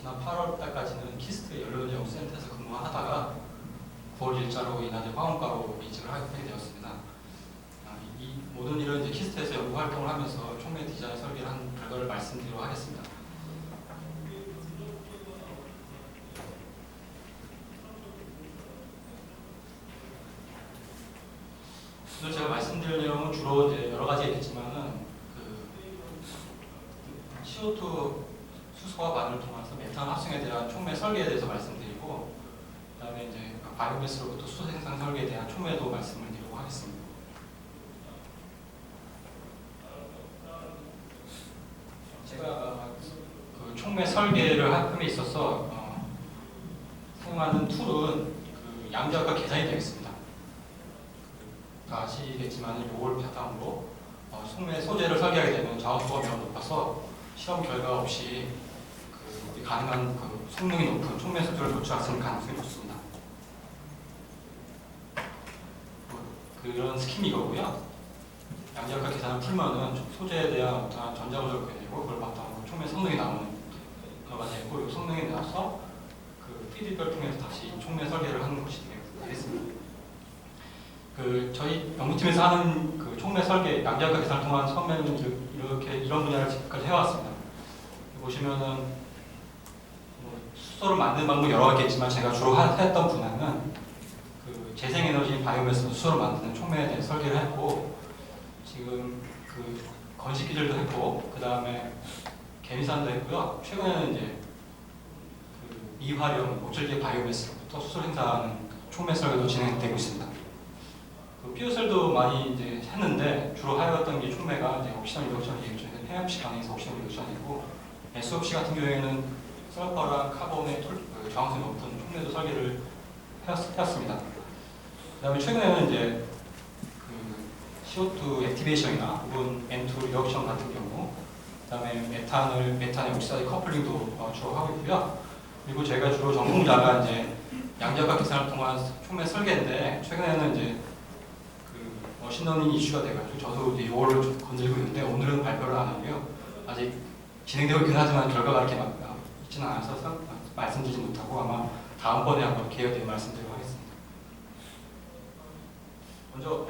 지난 8월 달까지는 키스트 연료연구센터에서 근무하다가 9월 일자로 인하여 화원과로 이직을 하게 되었습니다. 이 모든 일은 이제 키스트에서 연구 활동을 하면서 총매 디자인 설계를 한 결과를 말씀드리도록 하겠습니다. 오늘 제가 말씀드릴 내용은 주로 이제 여러 가지 있겠지만은 CO2 수소와 반을 통해서 메탄 합성에 대한 촉매 설계에 대해서 말씀드리고, 그다음에 이제 바이오매스로부터 수소 생산 설계에 대한 촉매도 말씀을 드리려고 하겠습니다. 제가 그 촉매 설계를 함에 있어서 사용하는 툴은 그 양자역학 계산이 되겠습니다. 다 아시겠지만 이걸 바탕으로 촉매 소재를 설계하게 되면 자원수가 매우 높아서 실험 결과 없이 가능한 성능이 높은 촉매 소재를 도출할 수 있는 가능성이 높습니다. 그런 스킴이거고요. 양자역학 계산을 풀면은 소재에 대한 어떠한 전자구조가 되고, 그걸 바탕으로 촉매 성능이 나오는 거가 되고, 이 성능이 나와서 그 PD별 통해서 다시 촉매 설계를 하는 것이 되겠습니다. 저희 연구팀에서 하는 그 촉매 설계, 양자역학 계산을 통한 촉매는 이렇게 이런 분야를 지금까지 해왔습니다. 보시면은 수소를 만드는 방법이 여러 가지 있지만 제가 주로 했던 분야는 그 재생에너지인 바이오매스로 수소를 만드는 촉매에 대해 설계를 했고, 지금 그 건식 기술도 했고, 그 다음에 개미산도 했고요. 최근에는 이제 그 미활용 목줄기 바이오매스로부터 수소를 생산하는 촉매 설계도 진행되고 있습니다. 그 퓨어셀도 많이 이제 했는데 주로 하였던 게 촉매가 이제 옥시전 리덕션이겠죠. PMC 반응에서 옥시전 리덕션이고, SOC 같은 경우에는 설퍼랑 카본의 저항성이 높은 촉매도 설계를 해왔습니다. 그 다음에 최근에는 이제 그 CO2 액티베이션이나 혹은 N2 리덕션 같은 경우, 그 다음에 메탄의 옥시다이드 커플링도 주로 하고 있고요. 그리고 제가 주로 전공자가 이제 양자역학 계산을 통한 촉매 설계인데, 최근에는 이제 그 머신러닝 이슈가 돼가지고 저도 이제 이거를 건들고 있는데, 오늘은 발표를 안 하고요. 아직 진행되고 있긴 하지만 결과가 이렇게 막 있지는 않아서 말씀드리지 못하고 아마 다음번에 한번 기회가 되면 말씀드리도록 하겠습니다. 먼저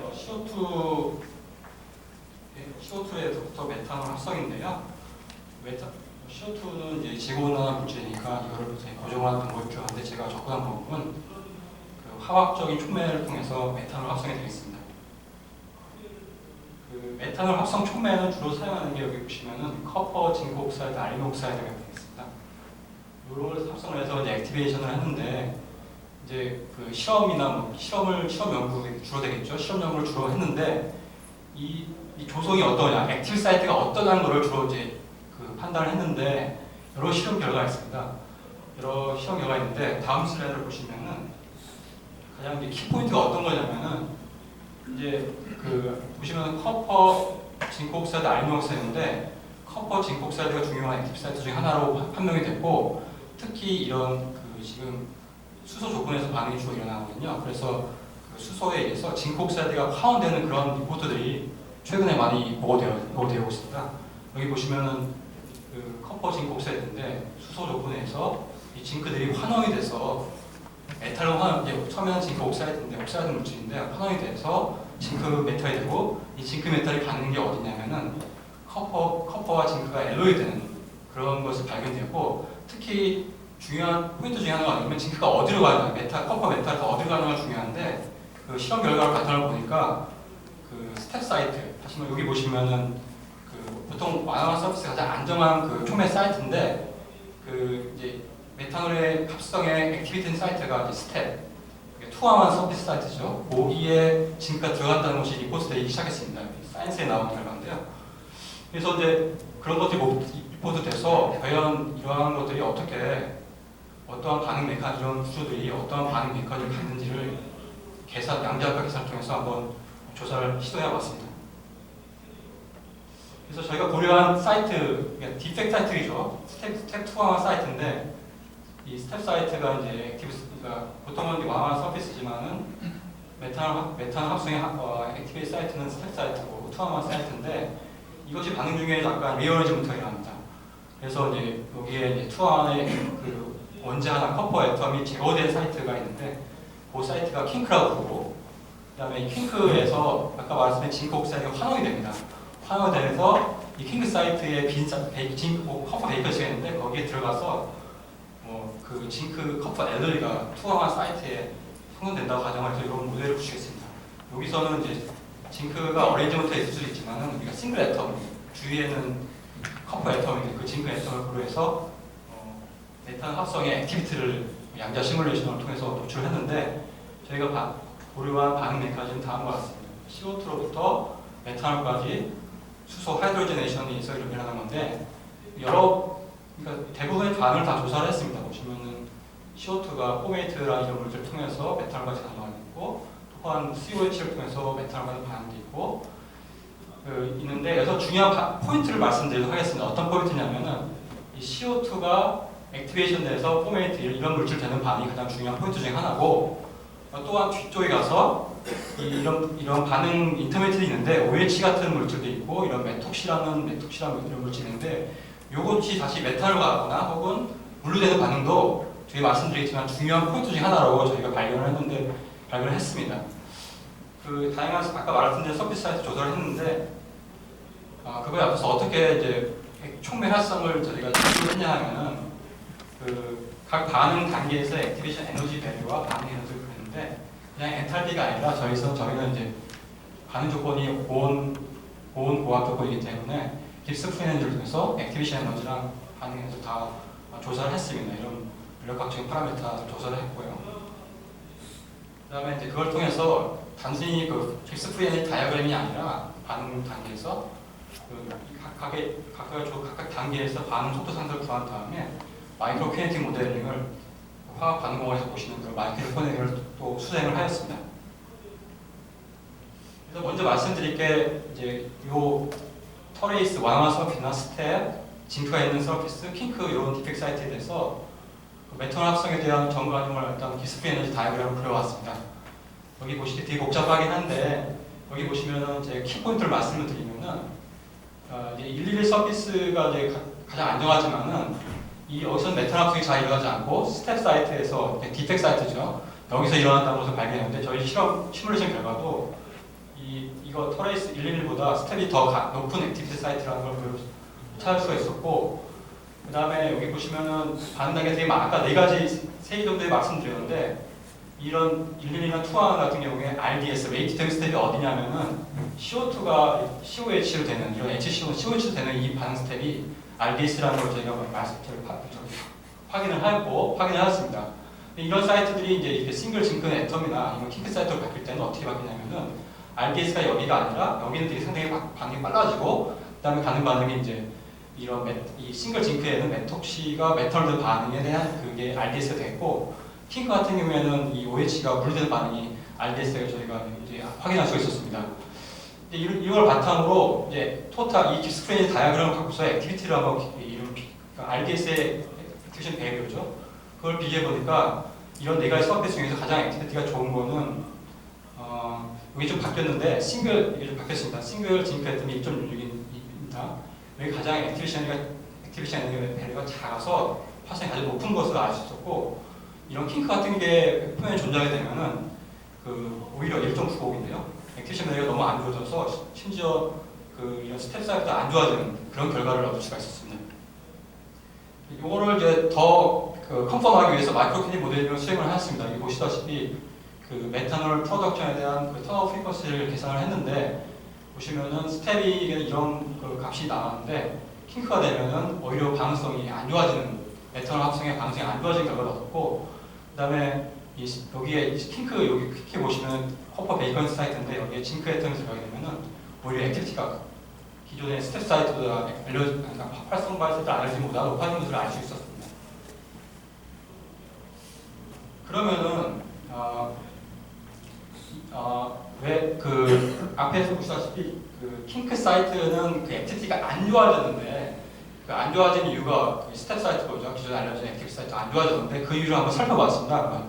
CO2에서부터 메탄올 합성인데요. CO2는 이제 지구온난화 물질이니까 이거를 고정하는 방법이 필요한데, 제가 접근한 방법은 그 화학적인 촉매를 통해서 메탄올 합성이 되겠습니다. 그 메탄올 합성 촉매는 주로 사용하는 게 여기 보시면은 커퍼, 징크 옥사이드, 알루미늄 옥사이드가 되겠습니다. 이런 걸 합성을 해서 이제 액티베이션을 했는데, 이제 그 실험 연구 주로 되겠죠. 실험 연구를 주로 했는데, 이 조성이 어떠냐, 액티브 사이트가 어떠냐는 거를 주로 이제 그 판단을 했는데, 여러 실험 결과가 있습니다. 여러 실험 결과가 있는데, 다음 슬라이드를 보시면은 가장 이제 키포인트가 어떤 거냐면은, 이제 그 보시면 커퍼, 징크 옥사이드, 알루미늄 옥사이드인데, 커퍼, 징크 옥사이드가 중요한 액티브 사이트 중에 하나로 판명이 됐고, 특히 이런 그 지금 수소 조건에서 반응이 주로 일어나거든요. 그래서 그 수소에 의해서 징크 옥사이드가 파원되는 그런 리포트들이 최근에 많이 보고되고 있습니다. 여기 보시면은 그 커퍼, 징크 옥사이드인데, 수소 조건에서 이 징크들이 환원이 돼서 메탈로 이제 처음에는 징크 옥사이드인데, 옥사이드 물질인데 환원이 돼서 징크 메탈이 되고, 이 징크 메탈이 갖는 게 어디냐면은 커퍼와 징크가 엘로이 되는 그런 것이 발견되고, 특히 중요한 포인트 중에 하나가 아니면 징크가 어디로 가느냐, 커퍼 메탈이 어디로 가느냐가 중요한데, 그 실험 결과를 바탕을 보니까 그 스텝 사이트, 다시 여기 보시면은 그 보통 완화한 서비스 가장 안정한 그 촉매 사이트인데, 그 이제 메탄올의 합성의 액티비티 사이트가 이제 스텝, 투항한 서비스 사이트죠. 거기에 징크가 들어간다는 것이 리포트되기 시작했습니다. 사이언스에 나온 결과인데요. 그래서 이제 그런 것들이 리포트돼서 과연 이러한 것들이 어떠한 반응 메커니즘, 이런 구조들이 어떠한 반응 메커니즘을 갖는지를 양자역학 계산을 통해서 한번 조사를 시도해봤습니다. 그래서 저희가 고려한 사이트, 디펙트 사이트이죠. 스텝 투항한 사이트인데, 이 스텝 사이트가 이제 액티브가 보통은 완화한 서피스지만은 메탄 합성의 액티베이트 사이트는 스텝 사이트고 투항한 사이트인데, 이것이 반응 중에 약간 리어리즘부터 일어납니다. 그래서 이제 여기에 이제 투어 안에 그 원재 하나 커퍼 애텀이 제거된 사이트가 있는데 그 사이트가 킹크라고 부르고, 그다음에 이 킹크에서 아까 말씀드린 징크 옥사이드가 환원이 됩니다. 환원이 되면서 이 킹크 사이트에 커퍼 베이커스가 있는데 거기에 들어가서 그 징크 커퍼 앨러리가 투어한 사이트에 성공된다고 가정해서 이런 모델을 붙이겠습니다. 여기서는 이제 징크가 어레인지먼트가 있을 수도 있지만은 우리가 싱글 애텀 주위에는 커퍼 애텀인데 그 징크 애텀을 고려해서 메탄 합성의 액티비티를 양자 시뮬레이션을 통해서 노출을 했는데 저희가 고려한 반응 메커니즘은 다음과 같습니다. CO2로부터 메탄올까지 수소 하이드로제네이션이 있어 일어나는 건데 그러니까 대부분의 반응을 다 조사를 했습니다. 보시면은 CO2가 포메이트라는 이런 물질을 통해서 메탄올까지 반응이 있고, 또한 COH를 통해서 메탄올까지 반응도 있고 있는데, 여기서 중요한 포인트를 말씀드리도록 하겠습니다. 어떤 포인트냐면은 이 CO2가 액티베이션 돼서 포메이트 이런 물질 되는 반응이 가장 중요한 포인트 중에 하나고, 또한 뒤쪽에 가서 이런 반응 인터미디얼이 있는데 OH 같은 물질도 있고 이런 메톡시라는 이런 물질이 있는데 이것이 다시 메탄올과 같거나 혹은 분류되는 반응도 뒤에 말씀드리겠지만 중요한 포인트 중에 하나라고 저희가 발견을 했습니다. 그 다양한 아까 말씀드린 서비스 사이트 조사를 했는데 그거에 앞서서 어떻게 이제 촉매활성을 저희가 추출했냐 하면은 각 반응 단계에서 액티베이션 에너지 밸류와 반응 에너지를 그렸는데 그냥 엔탈피가 아니라 저희는 이제 반응 조건이 고온 고압 조건이기 때문에 깁스 프리 에너지를 통해서 액티베이션 에너지랑 반응 에너지 다 조사를 했습니다. 이런 각적인 파라미터 조사를 했고요. 그다음에 이제 그걸 통해서 단순히 그 깁스 프리 에너지 다이어그램이 아니라 반응 단계에서 각각 단계에서 반응 속도 상승을 구한 다음에 마이크로 키네틱 모델링을 화학 반응공학에서 보시는 그 마이크로 키네틱을 또 수행을 하였습니다. 그래서 먼저 말씀드릴 게 이제 요 터레이스 완화한 서피스나 스텝, 징크가 있는 서피스, 킹크 이런 디펙트 사이트에 대해서 그 메탄올 합성에 대한 전관용을 일단 기스프 에너지 다이어그램을 그려왔습니다. 여기 보시기 되게 복잡하긴 한데 여기 보시면은 제 키포인트를 말씀을 드리면은 이제 111 서피스가 이제 가장 안정하지만은 여기서는 메탄 합성이 잘 일어나지 않고 스텝 사이트에서 디펙트 사이트죠. 여기서 일어난다고 해서 발견했는데 저희 시뮬레이션 결과도 이거 터레이스 111보다 스텝이 더 높은 액티비티 사이트라는 걸 찾을 수가 있었고, 그 다음에 여기 보시면은 반응 단계 되게 아까 3개 정도의 말씀드렸는데 이런 111이나 2 같은 경우에 RDS, 웨이트 템 스텝이 어디냐면은 CO2가 COH로 되는 이런 HCO, COH로 되는 이 반응 스텝이 RDS라는 걸 저희가 확인을 하였습니다. 이런 사이트들이 이제 이렇게 싱글 징크 애텀이나 아니면 킹크 사이트로 바뀔 때는 어떻게 바뀌냐면은 RDS가 여기가 아니라 여기는 되게 상당히 반응이 빨라지고, 그다음에 가는 반응이 이제 이 싱글 징크에는 메톡시가 메탄올 반응에 대한 그게 RDS가 됐고, 킹크 같은 경우에는 이 OH가 분리되는 반응이 RDS가 저희가 이제 확인할 수가 있었습니다. 이걸 바탕으로 이제 토탈 이 깁스프레인 다이어그램을 갖고서 액티비티를 한번 RDS의 액티비션 배열이죠. 그걸 비교해 보니까 이런 네 가지 서비스 중에서 가장 액티비티가 좋은 거는 여기 좀 바뀌었는데 이게 좀 바뀌었습니다. 싱글 징크 애텀이 1.66입니다. 여기 가장 액티비션 에너지 밸류가 작아서 파생이 가장 높은 것을 알 수 있었고, 이런 킹크 같은 게 표면에 존재하게 되면은 오히려 1.95인데요. 액티비션 에너지가 너무 안 좋아져서 심지어 이런 스텝 사이즈가 안 좋아지는 그런 결과를 얻을 수가 있었습니다. 이거를 이제 더 컨펌하기 위해서 마이크로 키네틱 모델링을 수행을 하였습니다. 여기 보시다시피 메탄올 프로덕션에 대한 턴오프 프리퀀시를 계산을 했는데 보시면은 스텝이 이런 값이 나왔는데 킹크가 되면은 오히려 반응성이 안 좋아지는, 메탄올 합성의 반응성이 안 좋아지는 결과를 얻었고, 그다음에 여기에 킹크 보시면 커퍼 베이컨 사이트인데 여기에 징크 애텀이 들어가게 되면은 오히려 액티비티가 기존의 스텝 사이트보다 활성 사이트 알려짐보다 높아진 것을 알 수 있었습니다. 그러면은 왜 앞에서 보시다시피 킹크 사이트는 액티비티가 안 좋아졌는데 안 좋아진 이유가 스텝 사이트 거죠. 기존에 알려진 액티비티 사이트 안 좋아졌는데 그 이유를 한번 살펴봤습니다.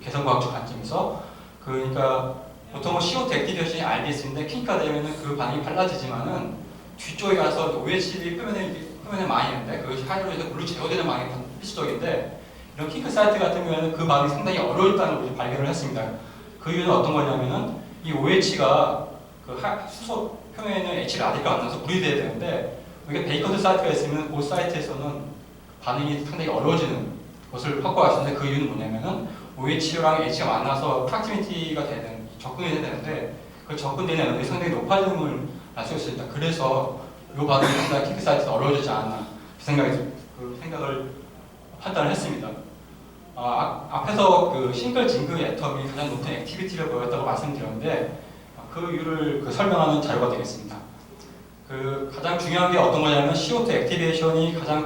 개성과학적 관점에서. 그러니까 보통은 CO2 액티베이션이 RDS인데 킹크가 되면은 그 반응이 빨라지지만은 뒤쪽에 가서 OHB 표면에 표면에 많이 있는데 그것이 하이드로에서 물로 제거되는 반응이 필수적인데 이런 킹크 사이트 같은 경우에는 그 반응이 상당히 어려웠다는 걸 발견을 했습니다. 그 이유는 어떤 거냐면은 이 OH가 그 수소 표면에 있는 H 라디가 만나서 물이 돼야 되는데 이게 베이컨트 사이트가 있으면 그 사이트에서는 반응이 상당히 어려워지는 것을 확보할 수 있는데 그 이유는 뭐냐면은 OH랑 H가 만나서 프락티미티가 돼야 되는 접근이 돼야 되는데 그 접근되는 에너지가 상당히 높아지는 걸 알 수 있습니다. 그래서 이 반응이 상당히 킹크 사이트에서 어려워지지 않았나 그 생각을 판단을 했습니다. 앞에서 그 싱글 징크 애텀이 가장 높은 액티비티를 보였다고 말씀드렸는데 그 이유를 설명하는 자료가 되겠습니다. 그 가장 중요한 게 어떤 거냐면 CO2 액티베이션이 가장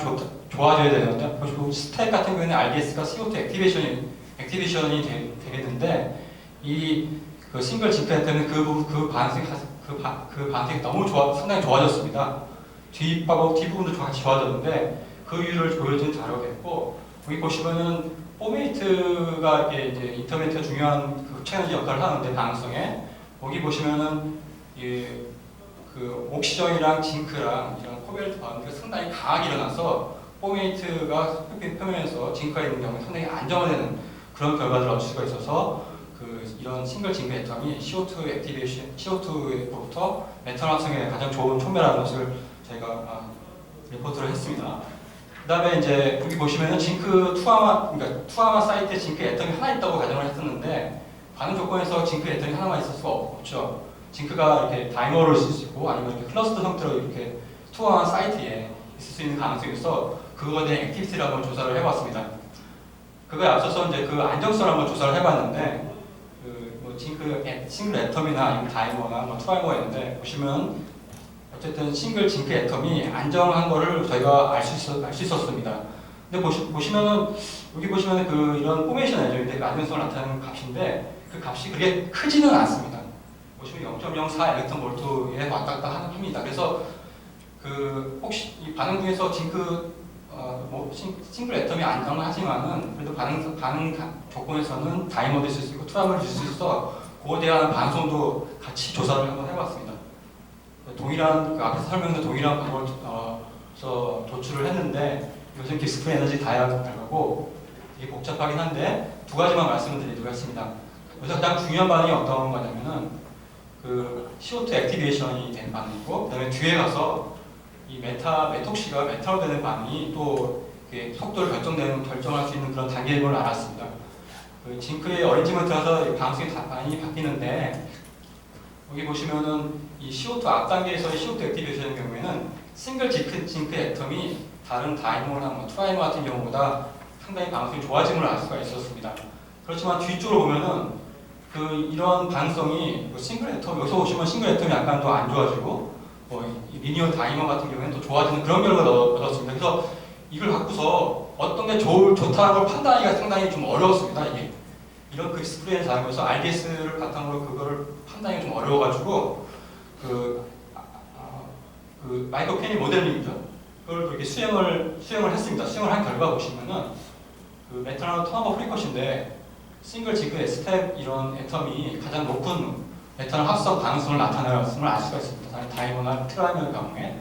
좋아져야 되는데 스택 같은 경우에는 RDS가 CO2 액티베이션이 되겠는데 이 그 싱글 징크 애텀은 그 반응이 너무 상당히 좋아졌습니다. 뒷부분도 같이 좋아졌는데 그 이유를 보여준 자료가 있고 여기 보시면은 포메이트가 이제 인터메디가 중요한 그 흡착 에너지 역할을 하는데 반응성에 여기 보시면은 그 옥시전이랑 징크랑 이런 코밸런트 바운드가 상당히 강하게 일어나서 포메이트가 표면에서 징크가 있는 경우에 상당히 안정화되는 그런 결과들을 얻을 수가 있어서 이런 싱글 징크 애텀이 CO2 액티베이션, CO2부터 메탄 합성에 가장 좋은 촉매라는 것을 저희가 리포트를 했습니다. 그 다음에 이제 여기 보시면은 징크 투아마 사이트에 징크 애텀이 하나 있다고 가정을 했었는데 반응 조건에서 징크 애텀이 하나만 있을 수가 없죠. 징크가 이렇게 다이머를 쓸 수 있고 아니면 이렇게 클러스터 형태로 이렇게 투아마 사이트에 있을 수 있는 가능성이 있어 그거에 대한 액티비티를 한번 조사를 해봤습니다. 그거에 앞서서 이제 그 안정성을 한번 조사를 해봤는데 싱글 애텀이나 아니면 다이머나 뭐 투아이머가 있는데 보시면 어쨌든 싱글 징크 애텀이 안정한 거를 저희가 알 수 있었습니다. 근데 보시면은 여기 보시면은 그 이런 포메이션 에너지인데 그 안정성을 나타내는 값인데 그 값이 그렇게 크지는 않습니다. 보시면 0.04 일렉트론 볼트에 왔다 갔다 합니다. 그래서 그 혹시 이 반응 중에서 싱글 애텀이 안정하지만은 그래도 반응 조건에서는 다이머도 있을 수 있고 투아이머도 있을 수 있어 그거에 대한 반응성도 같이 조사를 한번 해봤습니다. 동일한 앞에서 설명된 동일한 방법을 도출을 했는데 이것은 기스프 에너지 다이아그램 결과고 되게 복잡하긴 한데 두 가지만 말씀을 드리도록 했습니다. 그래서 가장 중요한 반응이 어떤 거냐면은 그 CO2 액티베이션이 된 반응이고 그다음에 뒤에 가서 이 메톡시가 메탈로 되는 반응이 또 속도를 결정할 수 있는 그런 단계인 걸 알았습니다. 그 징크의 어레인지먼트라서 반응이 바뀌는데 여기 보시면은 이 CO2 앞 단계에서의 CO2 액티베이션의 경우에는 싱글 징크 애텀이 다른 다이머나 뭐 트라이머 같은 경우보다 상당히 반응성이 좋아짐을 알 수가 있었습니다. 그렇지만 뒤쪽으로 보면은 이런 반응성이 싱글 애텀 여기서 보시면 싱글 애텀이 약간 더 안 좋아지고 리니어 다이머 같은 경우에는 또 좋아지는 그런 결과를 얻었습니다. 그래서 이걸 갖고서 어떤 게 좋다는 걸 판단하기가 상당히 좀 어려웠습니다. 이게 이런 그 디스플레이를 사용해서 RDS를 바탕으로 그거를 판단이 좀 어려워가지고 그 마이클 케니 모델링이죠. 그걸 이렇게 수행을 했습니다. 수행을 한 결과 보시면은 그 메탄올 턴오버 프리쿼시인데 싱글 징크 S텝 이런 애텀이 가장 높은 메탄올 합성 가능성을 나타내었음을 알 수가 있습니다. 다이머나 트라이머의 경우에.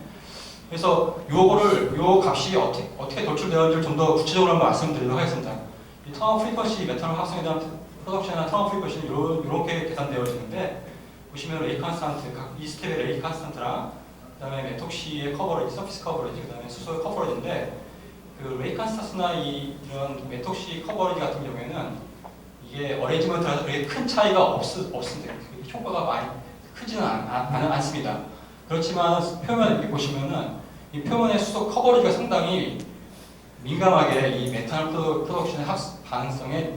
그래서 요 값이 어떻게 도출되었는지를 좀 더 구체적으로 한번 말씀드리도록 하겠습니다. 이 턴오버 프리쿼시 메탄올 합성에 대한 프로덕션이나 턴오버 프리쿼시는 이렇게 계산되어지는데 보시면 레이 컨스탄트, 이 스텝의 레이 컨스탄트랑 그다음에 메톡시의 커버리지, 서피스 커버리지, 그다음에 수소의 커버리지인데 그 레이 컨스탄트나 이런 메톡시 커버리지 같은 경우에는 이게 어레인지먼트라서 그렇게 큰 차이가 없습니다. 효과가 많이 크지는 않습니다. 그렇지만 표면 이렇게 보시면은 이 표면의 수소 커버리지가 상당히 민감하게 이 메탄올 프로덕션의 반응성에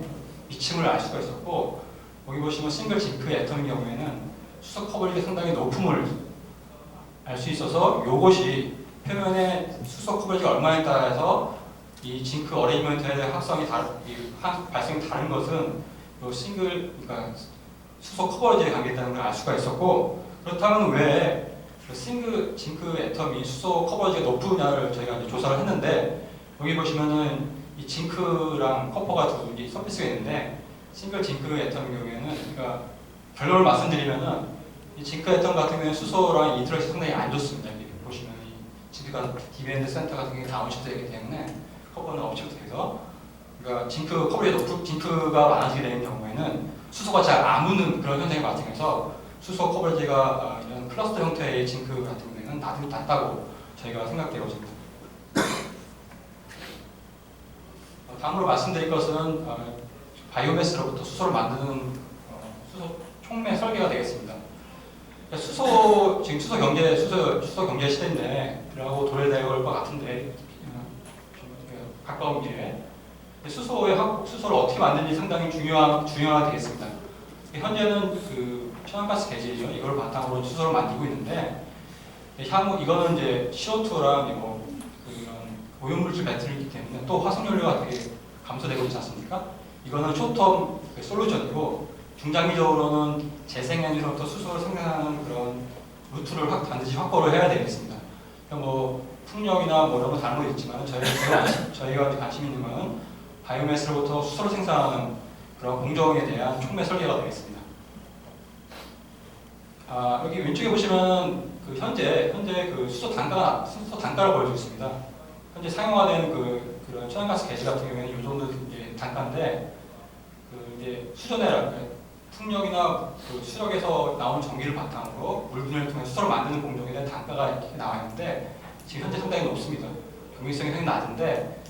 미침을 알 수가 있었고 여기 보시면 싱글 징크 애텀의 경우에는 수소 커버리지가 상당히 높음을 알 수 있어서 이것이 표면의 수소 커버리지가 얼마에 따라서 이 징크 어레인지먼트에 대한 발생이 다른 것은 그러니까 수소 커버리지에 관계있다는 걸 알 수가 있었고 그렇다면 왜 싱글 징크 애텀이 수소 커버리지가 높으냐를 저희가 이제 조사를 했는데 여기 보시면은 이 징크랑 커퍼가 두 서피스가 있는데 싱글 징크 애텀의 경우에는 그러니까 결론을 말씀드리면은 이 징크 애텀 같은 경우에는 수소랑 인터랙션이 상당히 안 좋습니다. 여기 보시면 이 디밴드 센터 같은 게 다운시프트되기 때문에 커버는 업시프트해서 그러니까 징크 커버리지 높고 징크가 많아지게 되는 경우에는 수소가 잘 안 묻는 그런 현상이 발생해서 수소 커버리지가 이런 클러스터 형태의 징크 같은 경우에는 낮다고 저희가 생각되어집니다. 다음으로 말씀드릴 것은 바이오매스로부터 수소를 만드는 수소 촉매 설계가 되겠습니다. 지금 수소 경제 시대인데, 그러고 도래될 것 같은데, 가까운 미래에 수소를 어떻게 만드는지 상당히 중요하게 되겠습니다. 현재는 그 천연가스 개질이죠. 이걸 바탕으로 수소를 만들고 있는데, 향후 이거는 이제 CO2랑 이런 오염물질 배틀이기 때문에 또 화석연료가 되게 감소되고 있지 않습니까? 이거는 쇼텀 솔루션이고 중장기적으로는 재생에너지로부터 수소를 생산하는 그런 루트를 반드시 확보를 해야 되겠습니다. 그러니까 풍력이나 이런 거 다른 거 있지만 저희가 관심 있는 거는 바이오매스로부터 수소를 생산하는 그런 공정에 대한 촉매 설계가 되겠습니다. 여기 왼쪽에 보시면 현재 그 수소 단가를 보여주고 있습니다. 현재 사용화된 그런 천연가스 개질 같은 경우에는 이 정도 이제 단가인데, 이제 풍력이나 수력에서 나오는 전기를 바탕으로 물분해를 통해 수소를 만드는 공정에 대한 단가가 이렇게 나와 있는데, 지금 현재 상당히 높습니다. 경쟁성이 상당히 낮은데,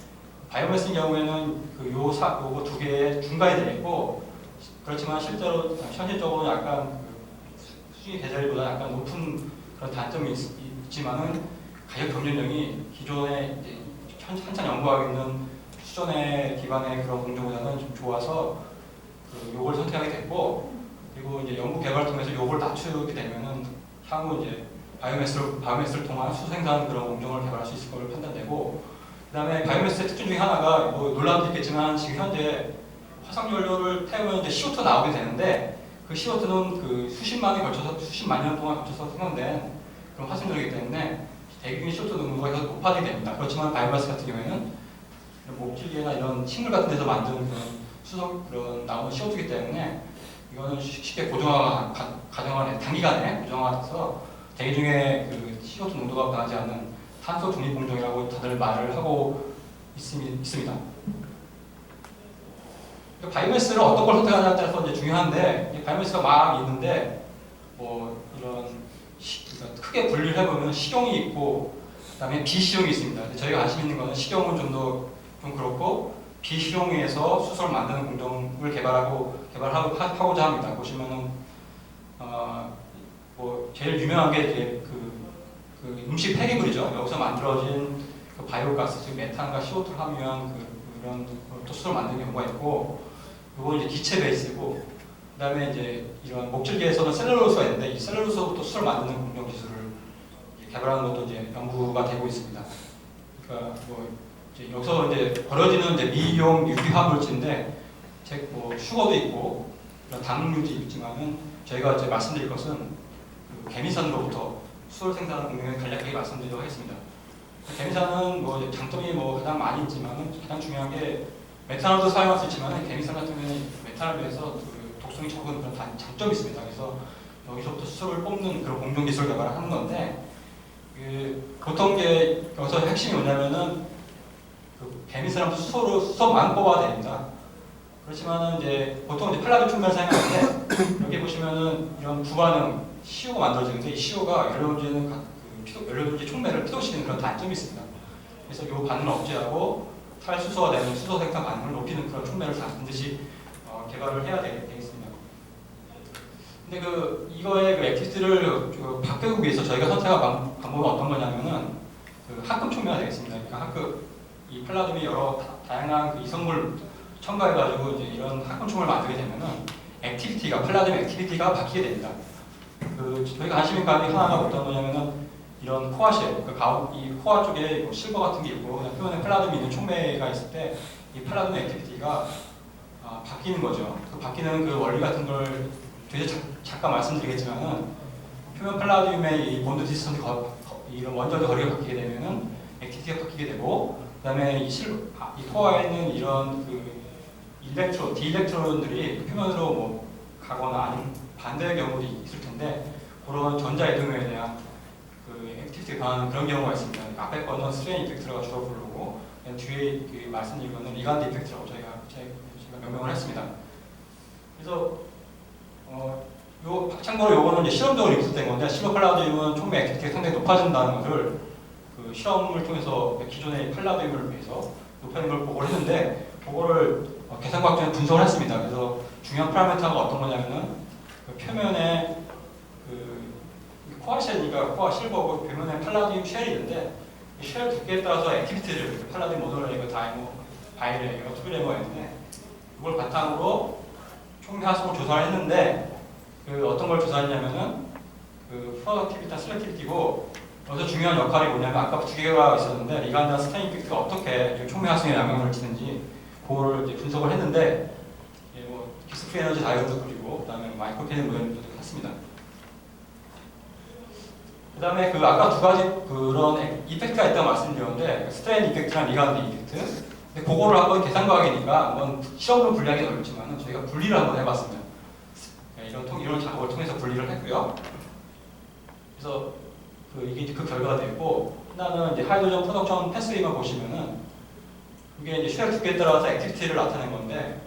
바이오매스인 경우에는 요거 두 개의 중간에 되어 있고, 그렇지만 실제로 현실적으로 약간 수익 계절보다 약간 높은 그런 단점이 있지만은 가격 경쟁력이 기존에 이제 한참 연구하고 있는 수전의 기반의 그런 공정보다는 좀 좋아서 요걸 선택하게 됐고, 그리고 이제 연구 개발을 통해서 요걸 낮추게 되면은 향후 이제 바이오매스를 통한 수소 생산 그런 공정을 개발할 수 있을 것을 판단되고, 그다음에 바이오매스의 특징 중에 하나가 논란도 있겠지만 지금 현재 화석연료를 태우면 이제 CO2 나오게 되는데, 그 CO2는 수십만 년 동안 걸쳐서 생성된 그런 화석연료이기 때문에 대기 중에 CO2 농도가 계속 높아지게 됩니다. 그렇지만 바이오매스 같은 경우에는 목질계나 이런 식물 같은 데서 만든 그런 나오는 CO2이기 때문에 이거는 쉽게 단기간에 고정화가 돼서 대기 중에 CO2 농도가 변하지 않는 탄소 중립 공정이라고 다들 말을 하고 있습니다. 바이오매스를 어떤 걸 선택하냐에 따라서 이제 중요한데, 바이오매스가 막 있는데 이런 그러니까 크게 분리를 해보면 식용이 있고 그다음에 비식용이 있습니다. 저희가 관심 있는 거는 식용은 좀 그렇고 비식용에서 수소를 만드는 공정을 개발하고자 합니다. 보시면은 제일 유명한 게 이제 그 음식 폐기물이죠. 여기서 만들어진 바이오가스, 즉 메탄과 CO2를 함유한 이런 수소를 만드는 경우가 있고, 이건 이제 기체 베이스고, 그다음에 이제 이런 목질계에서는 셀룰로스가 있는데 이 셀룰로스부터 수소를 만드는 공정 기술을 개발하는 것도 이제 연구가 되고 있습니다. 그러니까 이제 여기서 이제 벌어지는 이제 미용 유기 화물질인데, 슈거도 있고 당류도 있지만은 저희가 이제 말씀드릴 것은 개미산으로부터 수소를 생산하는 공정에 간략하게 말씀드리도록 하겠습니다. 개미산은 장점이 가장 많이 있지만은 가장 중요한 게 메탄올도 사용할 수 있지만 개미산 같은 경우는 메탄올에 비해서 독성이 적은 그런 장점이 있습니다. 그래서 여기서부터 수소를 뽑는 그런 공정 기술 개발을 하는 건데, 보통 여기서 핵심이 뭐냐면은 개미산부터 수소만 뽑아야 됩니다. 그렇지만은 이제 보통 이제 팔라듐 촉매를 사용하는데, 여기 보시면은 이런 부반응 CO가 만들어지는데, 이 CO가 연료분지 촉매를 피도시키는 그런 단점이 있습니다. 그래서 이 반응을 억제하고 탈수소가 되는 수소 생산 반응을 높이는 그런 촉매를 반드시 개발을 해야 되겠습니다. 근데 이거의 액티비티를 바꾸기 위해서 저희가 선택한 방법은 어떤 거냐면은 합금 촉매가 되겠습니다. 그러니까 이 팔라듐이 여러 다양한 이성물 첨가해가지고 이제 이런 합금 촉매를 만들게 되면은 팔라듐 액티비티가 바뀌게 됩니다. 저희가 관심 있는 감이 하나가 어떤 거냐면은 이런 코아쉘, 이 코아 쪽에 실버 같은 게 있고 그냥 표면에 팔라듐이 있는 촉매가 있을 때 이 팔라듐 액티비티가 바뀌는 거죠. 바뀌는 원리 같은 걸 뒤에 잠깐 말씀드리겠지만은, 표면 팔라듐의 이 본드 디스턴트 이런 원전의 거리가 바뀌게 되면은 액티비티가 바뀌게 되고, 그다음에 이 코어에 있는 이런 디일렉트론들이 표면으로 가거나 아니면 반대의 경우도 있을 텐데, 그런 전자 이동에 대한 액티비티가 변하는 그런 경우가 있습니다. 앞에 거는 스트레인 이펙트라고 주로 부르고 뒤에 그 말씀드린 거는 리간드 이펙트라고 제가 명명을 했습니다. 그래서 참고로 요거는 이제 실험적으로 입수된 건데 실버 팔라디움은 총매 액티비티가 상당히 높아진다는 것을 그 실험을 통해서 기존의 팔라디움을 비해서 높아진 걸 보고를 했는데 그거를 계산과학적인 분석을 했습니다. 그래서 중요한 파라미터가 어떤 거냐면은 그 표면에 그 코어 쉘이니까 코어 실버고 표면에 팔라디움 쉘이 있는데 이 쉘 두께에 따라서 액티비티를 팔라디움 모노레이거, 다이모, 바이레이거, 투비레이거가 있는데 그걸 바탕으로 총매하성을 조사를 했는데 그 어떤 걸 조사했냐면은 그 프로덕티비티나 셀렉티비티고 여기서 중요한 역할이 뭐냐면 아까 두 개가 있었는데 리간드와 스테인 이펙트가 어떻게 총매하성에 영향을 주는지 그거를 이제 분석을 했는데 뭐 기스프리 에너지 다이어도 그리고 그다음에 마이크로피는 모델도 했습니다. 그다음에 그 아까 두 가지 그런 이펙트가 있다고 말씀드렸는데 스트레인 이펙트랑 리간드 이펙트. 근데 그거를 한번 계산과학이니까 한번 실험으로 분리하기는 어렵지만 저희가 분리를 한번 해봤습니다. 이런 작업을 통해서 분리를 했고요. 그래서 이게 그 결과가 됐고 하나는 이제 하이드로전 프로덕션 패스웨이만 보시면은 그게 이제 쉘 두께에 따라서 액티비티를 나타낸 건데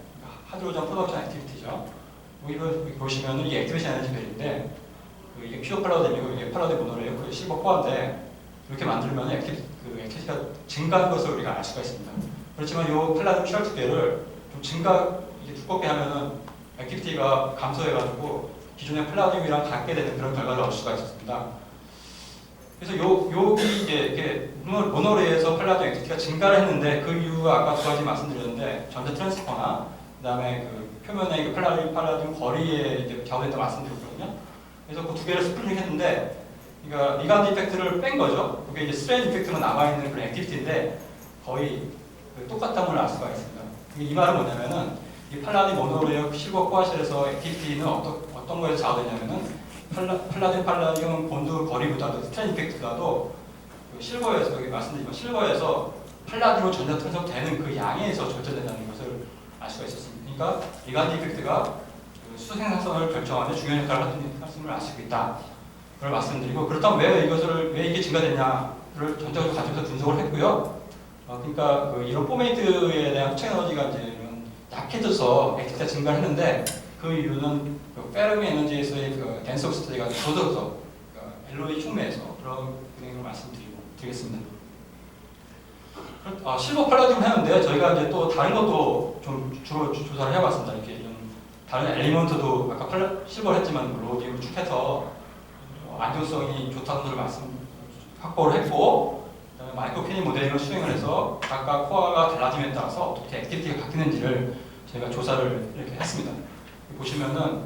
하이드로전 프로덕션 액티비티죠. 여기 보시면은 이 액티베이션 에너지 벨인데 이게 퓨어 팔라디움이고 이게 팔라디움 모노레이고 그 실버 코어인데 이렇게 만들면 액티비티가 증가하는 것을 우리가 알 수가 있습니다. 그렇지만 이 팔라디움 쉘 두께를 좀 이게 두껍게 하면은 액티비티가 감소해가지고 기존의 팔라디움이랑 같게 되는 그런 결과를 얻을 수가 있었습니다. 그래서 여기 이제 이렇게 모노레이에서 팔라디움 액티비티가 증가를 했는데 그 이유가 아까 두 가지 말씀드렸는데 전자 트랜스퍼나 그다음에 그 표면의 그 팔라디움 거리에 이제 좌우됐다고 말씀드렸거든요. 그래서 그 두 개를 스플링 했는데, 그러니까 리간드 이펙트를 뺀 거죠. 그게 이제 스트레인 이펙트로 남아있는 그런 액티비티인데 거의 똑같다는 걸 알 수가 있습니다. 이 말은 뭐냐면은 이 팔라디움 모노레이어 실버 코어쉘에서 액티비티는 어떤 거에서 좌우되냐면은 팔라디움 본드 거리보다도 스트레인 이펙트보다도 그 실버에서 여기 말씀드리지만 실버에서 팔라디움 전자 트랜스퍼 되는 그 양에서 절제된다는 것을 알 수가 있었습니다. 그러니까 리간드 이펙트가 수소 생산성을 결정하는 중요한 역할을 하는 걸 알 수 있다. 그걸 말씀드리고 그렇다면 왜 이게 증가됐냐를 전적으로 가지고서 분석을 했고요. 그러니까 이런 포메이트에 대한 흡착 에너지가 이제 약해져서 액티비티가 증가를 했는데 그 이유는 페르미 에너지에서의 그 댄스 오브 스테이가 젖어서 LOE 촉매에서 그런 걸 말씀드리겠습니다. 실버 팔라디움 했는데 저희가 이제 또 다른 것도 좀 주로 조사를 해봤습니다. 이렇게 이런 다른 엘리먼트도 아까 실버를 했지만 로디움을 축해서 안정성이 좋다는 것을 확보를 했고 그다음에 마이크로피닝 모델링을 수행을 해서 각각 코어가 달라짐에 따라서 어떻게 액티비티가 바뀌는지를 저희가 조사를 이렇게 했습니다. 보시면은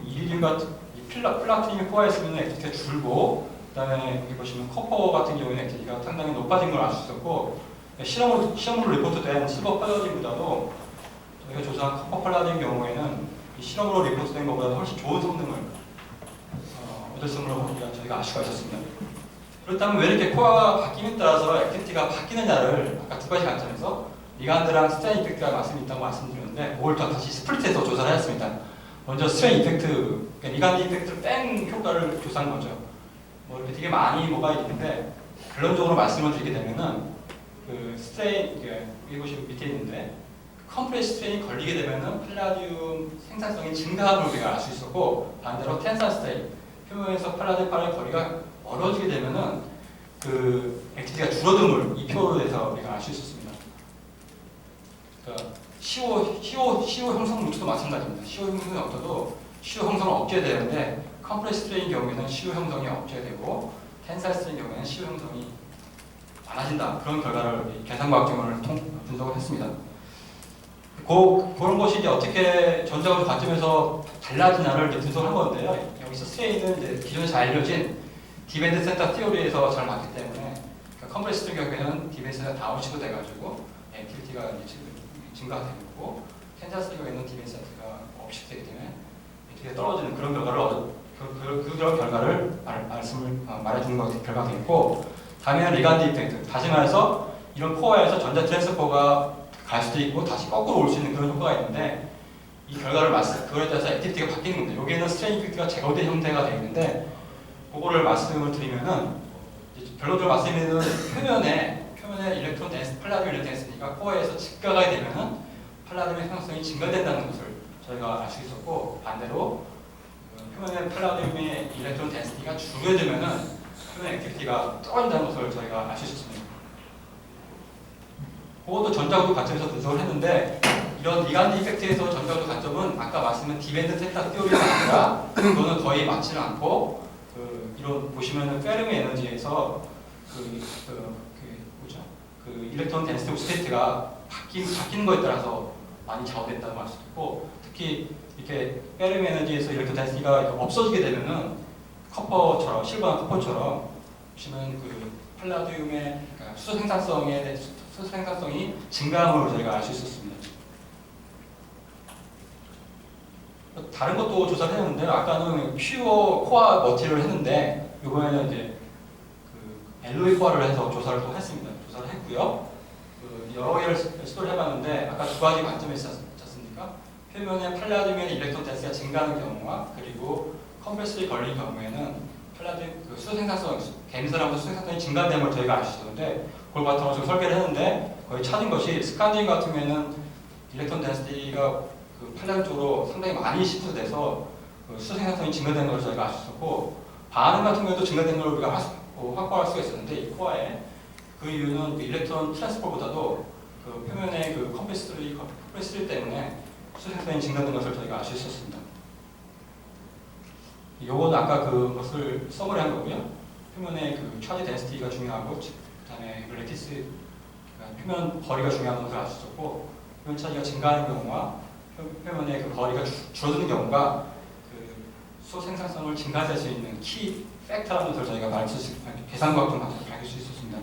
이리듐 같은 플라티늄 코어에 쓰는 액티비티가 줄고 그다음에 여기 보시면 커퍼 같은 경우에는 액티비티가 상당히 높아진 걸 알 수 있었고 실험으로 리포트된 실버 팔라디움보다도 저희가 조사한 커퍼 팔라디움 경우에는 이 실험으로 리포트된 것보다 훨씬 좋은 성능을 얻었음을 저희가 알 수가 있었습니다. 그렇다면 왜 이렇게 코어가 바뀜에 따라서 액티비티가 바뀌느냐를 아까 두 가지 관점에서 리간드랑 스트레인 이펙트가 말씀이 있다고 말씀드렸는데 그걸 또 다시 스플릿해서 조사를 했습니다. 먼저 스트레인 이펙트, 그러니까 리간드 이펙트를 뺀 효과를 조사한 거죠. 이렇게 되게 많이 뭐가 있는데 결론적으로 말씀을 드리게 되면은 그 스트레인, 여기 보시면 밑에 있는데 컴프레스 스트레인이 걸리게 되면은 팔라디움 생산성이 증가하는 걸 우리가 알 수 있었고 반대로 텐사 스트레인, 표면에서 팔라디움 거리가 멀어지게 되면은 그 액티비티가 줄어든 걸 이 표로 해서 우리가 알 수 있었습니다. 그러니까 CO 형성 루트도 마찬가지입니다. CO 형성이 없어도 CO 형성은 억제되는데 컴프레스 스트레인 경우에는 CO 형성이 억제되고 텐사일 스트레인 경우에는 CO 형성이 많아진다. 그런 결과를 계산과학적으로 분석을 했습니다. 그런 것이 이제 어떻게 전자적 관점에서 달라지냐를 이제 분석한 건데요. 여기서 스트레인은 이제 기존에 잘 알려진 디밴드 센터 티오리에서 잘 맞기 때문에 그러니까 컴프레스 스트레인 경우에는 디밴드 센터 다운시도 돼가지고 액티비티가 증가가 되고 텐사 스트레인 경우에는 디밴드 센터가 업시 되기 때문에 액티비티가 떨어지는 그런 결과를 그런 결과를 말해주는 결과가 있고 다음에는 리간드 이펙트. 다시 말해서 이런 코어에서 전자 트랜스퍼가 갈 수도 있고 다시 거꾸로 올 수 있는 그런 효과가 있는데 이 결과를 그거에 따라서 액티비티가 바뀌는 겁니다. 여기에는 스트레인 이펙트가 제거된 형태가 되어 있는데 그거를 말씀을 드리면은 결론적으로 말씀드리면 표면에 일렉트론 덴시티, 팔라디움 일렉트론 덴시티가 코어에서 증가가 되면은 팔라디움의 생성성이 증가된다는 것을 저희가 알 수 있었고, 반대로 표면에 팔라디움의 일렉트론 덴시티가 줄어들면은 표면 액티비티가 떨어진다는 것을 저희가 알 수 있었습니다. 그것도 전자구도 관점에서 분석을 했는데, 이런 리간드 이펙트에서 전자구도 관점은 아까 말씀드린 디밴드 세타 티오리가 아니라 그거는 거의 맞지는 않고, 이런 보시면은 페르미 에너지에서 일렉트론 덴시티 오브 스테이트가 바뀌는 거에 따라서 많이 좌우됐다고 할 수도 있고, 특히 이렇게 페르미 에너지에서 일렉트론 덴시티가 없어지게 되면은 커퍼처럼, 실버나 커퍼처럼 보시면 그 팔라디움의 수소 생산성이 증가하는 걸 저희가 알 수 있었습니다. 다른 것도 조사를 했는데, 아까는 퓨어 코어 머티리얼을 했는데, 이번에는 이제 그 엘로이 코어를 해서 조사를 또 했습니다. 조사를 했고요. 여러 개를 시도를 해봤는데, 아까 두 가지 관점이 있지 않습니까? 표면에 팔라디움의 일렉트론 덴시티가 증가하는 경우와, 그리고 컴프레스에 걸린 경우에는 팔라디움 수소 생산성, 개미사람도 수소 생산성이 증가되는 걸 저희가 알 수 있었는데, 그걸 바탕으로 좀 설계를 했는데, 거의 찾은 것이 스칸디움 같은 경우에는 일렉트론 덴시티가 그 팔라디움 쪽으로 상당히 많이 시프트돼서 수소 생산성이 증가되는 걸 저희가 알 수 있었고, 반응 같은 경우에도 증가되는 걸 우리가 확보할 수가 있었는데, 이 코어에 그 이유는 그 일렉트론 트랜스포보다도 그 표면의 그 컴프레스리 때문에 수소 생산성이 증가되는 것을 저희가 알 수 있었습니다. 요건 아까 그것을 서머리한 거고요. 표면의 그 차지 덴시티가 중요하고, 그다음에 레티스 표면 거리가 중요한 것을 알 수 있었고, 표면 차지가 증가하는 경우와 표면의 그 거리가 줄어드는 경우가 그 수소 생산성을 증가할 수 있는 키 팩터라는 것을 저희가 계산과학적 방식으로 밝힐 수 있었습니다.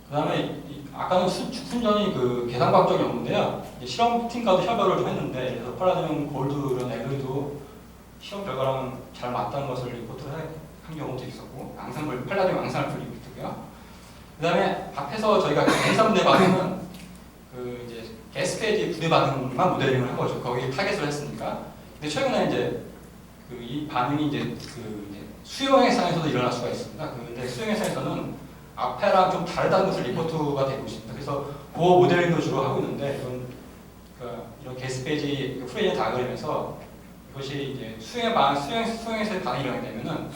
그다음에 아까는 순전히 그 계산과학적 연구인데요. 실험팀과도 협업을 좀 했는데, 그래서 팔라디움, 골드 이런 엘로이도 시험 결과랑 잘 맞다는 것을 리포트를 한 경우도 있었고, 팔라디움 앙상블 리포트고요. 그다음에 앞에서 저희가 개인사 분해 반응은 그 이제 게스페이지 분해 반응만 모델링을 한 거죠. 거기에 타겟을 했으니까. 근데 최근에 이제 이 반응이 이제 수용 해상에서도 일어날 수가 있습니다. 근데 수용 해상에서는 앞에랑 좀 다르다는 것을 리포트가 되고 있습니다. 그래서 그 모델링도 주로 하고 있는데, 이런 게스페이지 프레이어 다그램에서 이것이 이제 수용에서의 반응이 일어나게 되면은,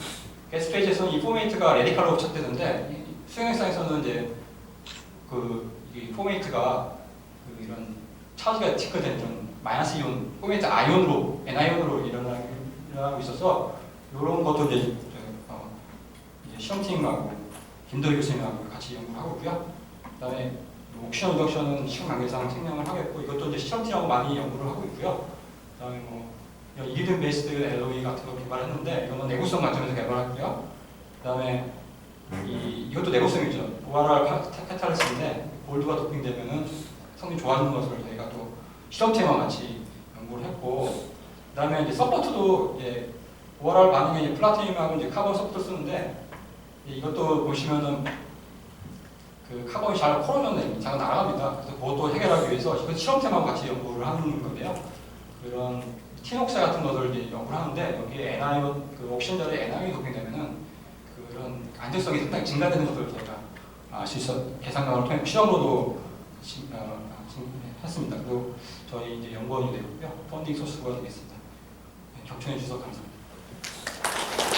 게스페이지에서는 이 포메이트가 레디칼로 착되는데, 수용해상에서는 이제 이 포메이트가 이런 차지가 티크된 이런 마이너스 이온, 포메이트 아이온으로, N아이온으로 일어나고 있어서, 이런 것도 이제 시험팀하고 김도희 교수님하고 같이 연구를 하고 있고요. 그다음에 옥션 리덕션은 시험 관계상 생명을 하겠고, 이것도 이제 시험팀하고 많이 연구를 하고 있고요. 그다음에 이리듬 베이스드 LOE 같은 거 개발했는데, 이거는 내구성 관점에서 개발했고요. 그다음에 이것도 내구성이죠. ORR 카탈리스인데, 골드가 도핑되면은 성능이 좋아지는 것을 저희가 또 시험팀과 같이 연구를 했고, 그다음에 이제 서포트도 이제 ORR 반응에 이제 플라티늄하고 이제 카본 서포트 쓰는데, 이것도 보시면은 그 카본이 잘 코로면 잘 날아갑니다. 그래서 그것도 해결하기 위해서 이거 실험팀하고 같이 연구를 하는 건데요. 그런 티녹사 같은 것을 이제 연구를 하는데, 여기에 N아이온, 옥시전 자리에 N아이온이 도핑되면은 그런 안정성이 상당히 증가되는 것을 저희가 알 수 있어 계산강을 통해 실험으로도 했습니다. 그리고 저희 이제 연구원이 되고요. 펀딩 소스가 되겠습니다. 격청해 주셔서 감사합니다.